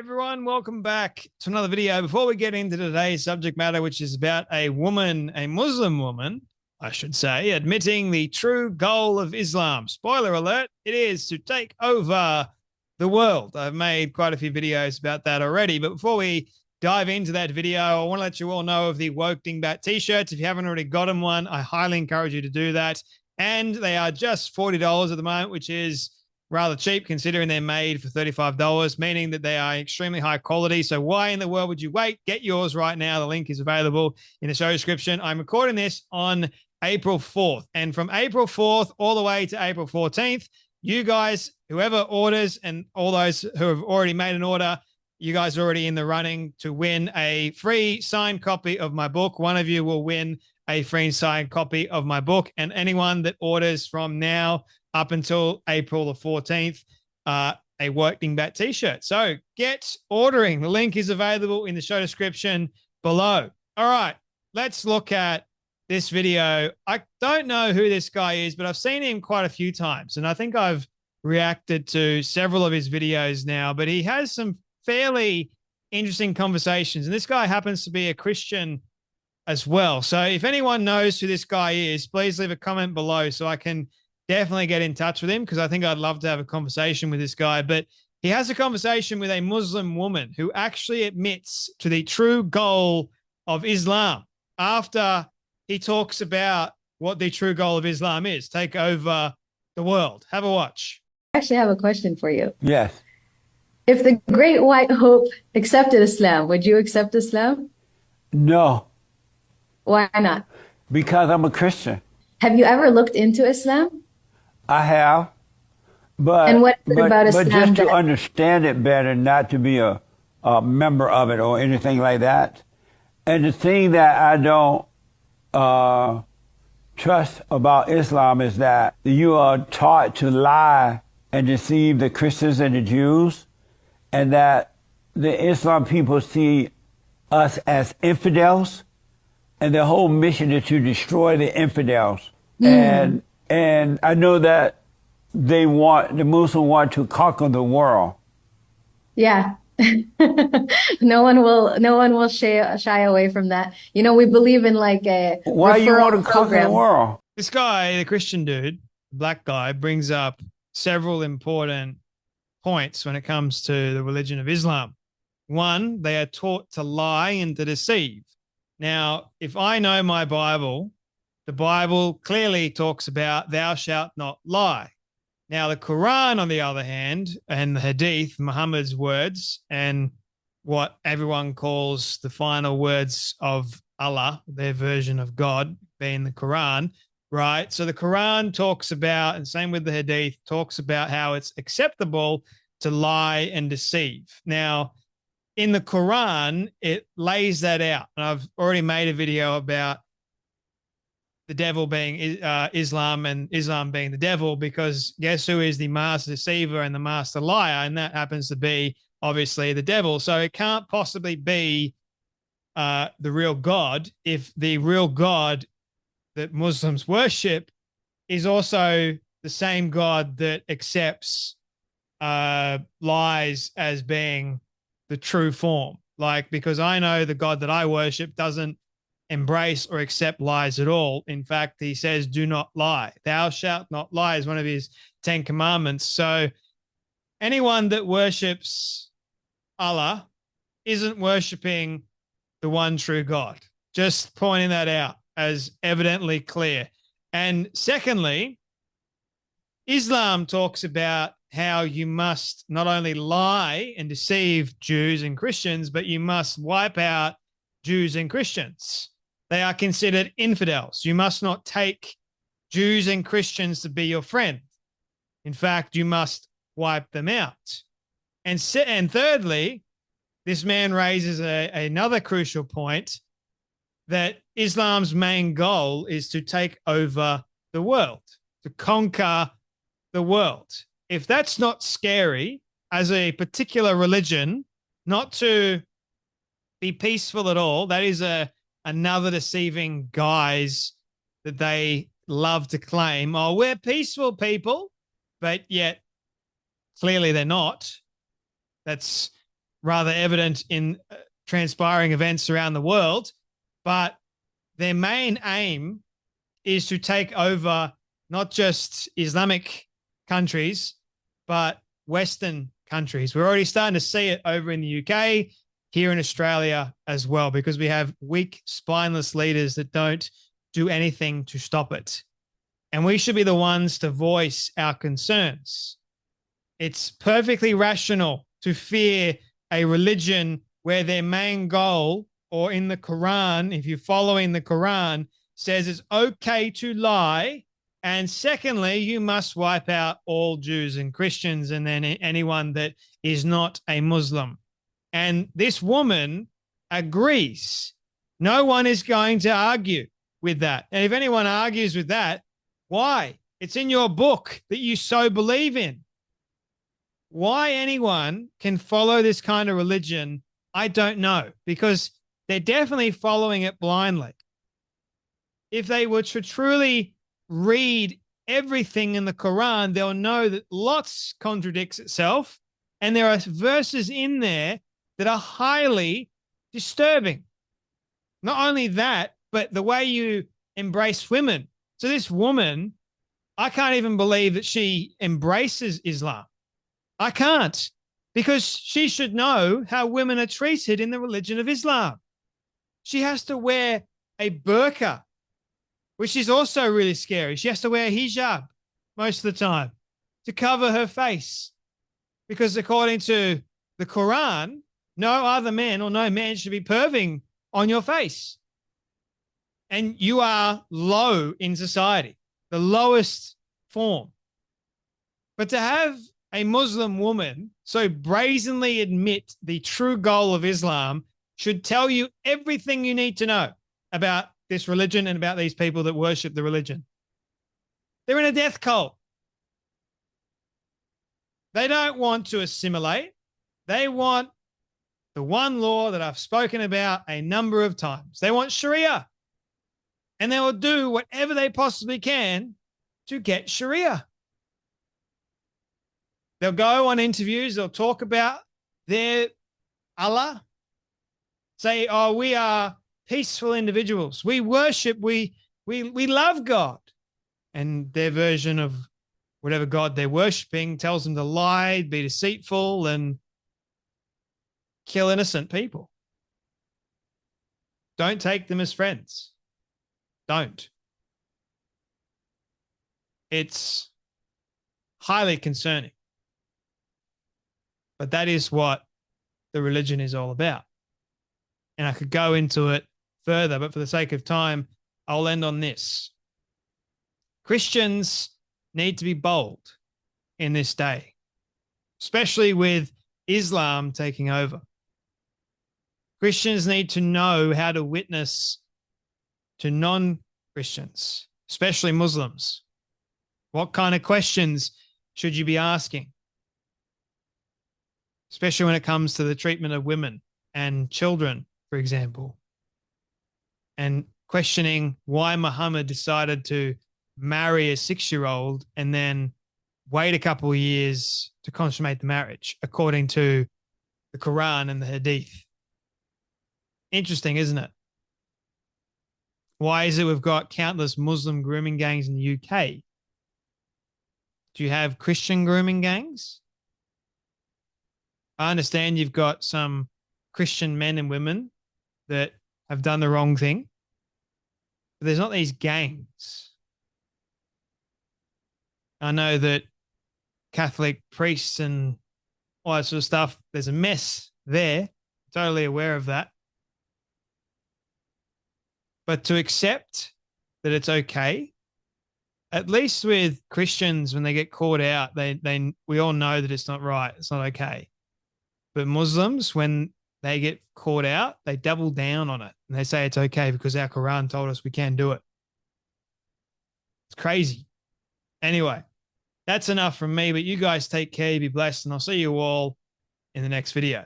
everyone, welcome back to another video. Before we get into today's subject matter, which is about a woman, a Muslim woman, I should say, admitting the true goal of Islam. Spoiler alert, it is to take over the world. I've made quite a few videos about that already, but before we dive into that video, I want to let you all know of the Woke Dingbat t-shirts. If you haven't already got them one, I highly encourage you to do that. And they are just $40 at the moment, which is rather cheap considering they're made for $35, meaning that they are extremely high quality. So why in the world would you wait? Get yours right now. The link is available in the show description. I'm recording this on April 4th. And from April 4th all the way to April 14th, you guys, whoever orders and all those who have already made an order, you guys are already in the running to win a free signed copy of my book. One of you will win a free signed copy of my book. And anyone that orders from now up until April the 14th, a Woke Dingbat t-shirt. So get ordering. The link is available in the show description below. All right, let's look at this video. I don't know who this guy is, but I've seen him quite a few times, and I think I've reacted to several of his videos now, but he has some fairly interesting conversations, and this guy happens to be a Christian as well. So if anyone knows who this guy is, please leave a comment below so I can definitely get in touch with him, because I think I'd love to have a conversation with this guy. But he has a conversation with a Muslim woman who actually admits to the true goal of Islam after he talks about what the true goal of Islam is: take over the world. Have a watch. I actually have a question for you. Yes. If the Great White Hope accepted Islam, would you accept Islam? No, Why not? because I'm a Christian. Have you ever looked into Islam? I have, but And what is it about but Islam just to that- understand it better, not to be a member of it or anything like that. And the thing that I don't trust about Islam is that you are taught to lie and deceive the Christians and the Jews, and that the Islam people see us as infidels, and their whole mission is to destroy the infidels. And I know that the Muslims want to conquer the world. Yeah. No one will shy away from that. You know, we believe in like a Why you referral want to conquer the program. world? This guy, the Christian dude, black guy, brings up several important points when it comes to the religion of Islam. One, they are taught to lie and to deceive. Now, if I know my Bible, the Bible clearly talks about thou shalt not lie. Now, the Quran, on the other hand, and the Hadith, Muhammad's words, and what everyone calls the final words of Allah, their version of God, being the Quran, right? So the Quran talks about, and same with the Hadith, talks about how it's acceptable to lie and deceive. Now, in the Quran, it lays that out. And I've already made a video about the devil being Islam and Islam being the devil, because guess who is the master deceiver and the master liar? And that happens to be obviously the devil. So it can't possibly be the real God if the real God that Muslims worship is also the same God that accepts lies as being the true form. Like, because I know the God that I worship doesn't embrace or accept lies at all. In fact, he says, do not lie. Thou shalt not lie is one of his 10 commandments. So anyone that worships Allah isn't worshiping the one true God. Just pointing that out as evidently clear. And secondly, Islam talks about how you must not only lie and deceive Jews and Christians, but you must wipe out Jews and Christians. They are considered infidels. You must not take Jews and Christians to be your friend. In fact, you must wipe them out. And thirdly, this man raises another crucial point, that Islam's main goal is to take over the world, to conquer the world. If that's not scary as a particular religion, not to be peaceful at all, that is another deceiving guise that they love to claim. Oh, we're peaceful people, but yet clearly they're not. That's rather evident in transpiring events around the world. But their main aim is to take over not just Islamic countries, but Western countries. We're already starting to see it over in the UK, here in Australia as well, because we have weak, spineless leaders that don't do anything to stop it. And we should be the ones to voice our concerns. It's perfectly rational to fear a religion where their main goal, or in the Quran, if you're following the Quran, says it's okay to lie. And secondly, you must wipe out all Jews and Christians and then anyone that is not a Muslim. And this woman agrees. No one is going to argue with that. And if anyone argues with that, why? It's in your book that you so believe in. Why anyone can follow this kind of religion, I don't know, because they're definitely following it blindly. If they were to truly read everything in the Quran, they'll know that lots contradicts itself, and there are verses in there that are highly disturbing. Not only that, but the way you embrace women. So this woman, I can't even believe that she embraces Islam. I can't, because she should know how women are treated in the religion of Islam. She has to wear a burqa, which is also really scary. She has to wear hijab most of the time to cover her face, because according to the Quran, no other man or no man should be perving on your face. And you are low in society, the lowest form. But to have a Muslim woman so brazenly admit the true goal of Islam should tell you everything you need to know about this religion and about these people that worship the religion. They're in a death cult. They don't want to assimilate. They want the one law that I've spoken about a number of times. They want Sharia. And they will do whatever they possibly can to get Sharia. They'll go on interviews. They'll talk about their Allah. Say, oh, we are peaceful individuals. We worship, we love God. And their version of whatever God they're worshiping tells them to lie, be deceitful, and kill innocent people. Don't take them as friends. Don't. It's highly concerning. But that is what the religion is all about. And I could go into it further, but for the sake of time, I'll end on this. Christians need to be bold in this day, especially with Islam taking over. Christians need to know how to witness to non-Christians, especially Muslims. What kind of questions should you be asking? Especially when it comes to the treatment of women and children, for example. And questioning why Muhammad decided to marry a 6-year-old and then wait a couple of years to consummate the marriage, according to the Quran and the Hadith. Interesting, isn't it? Why is it we've got countless Muslim grooming gangs in the UK? Do you have Christian grooming gangs? I understand you've got some Christian men and women that have done the wrong thing, but there's not these gangs. I know that Catholic priests and all that sort of stuff, there's a mess there. Totally aware of that. But to accept that it's okay, at least with Christians, when they get caught out, we all know that it's not right. It's not okay. But Muslims, when they get caught out, they double down on it and they say it's okay because our Quran told us we can do it. It's crazy. Anyway, that's enough from me, but you guys take care, be blessed, and I'll see you all in the next video.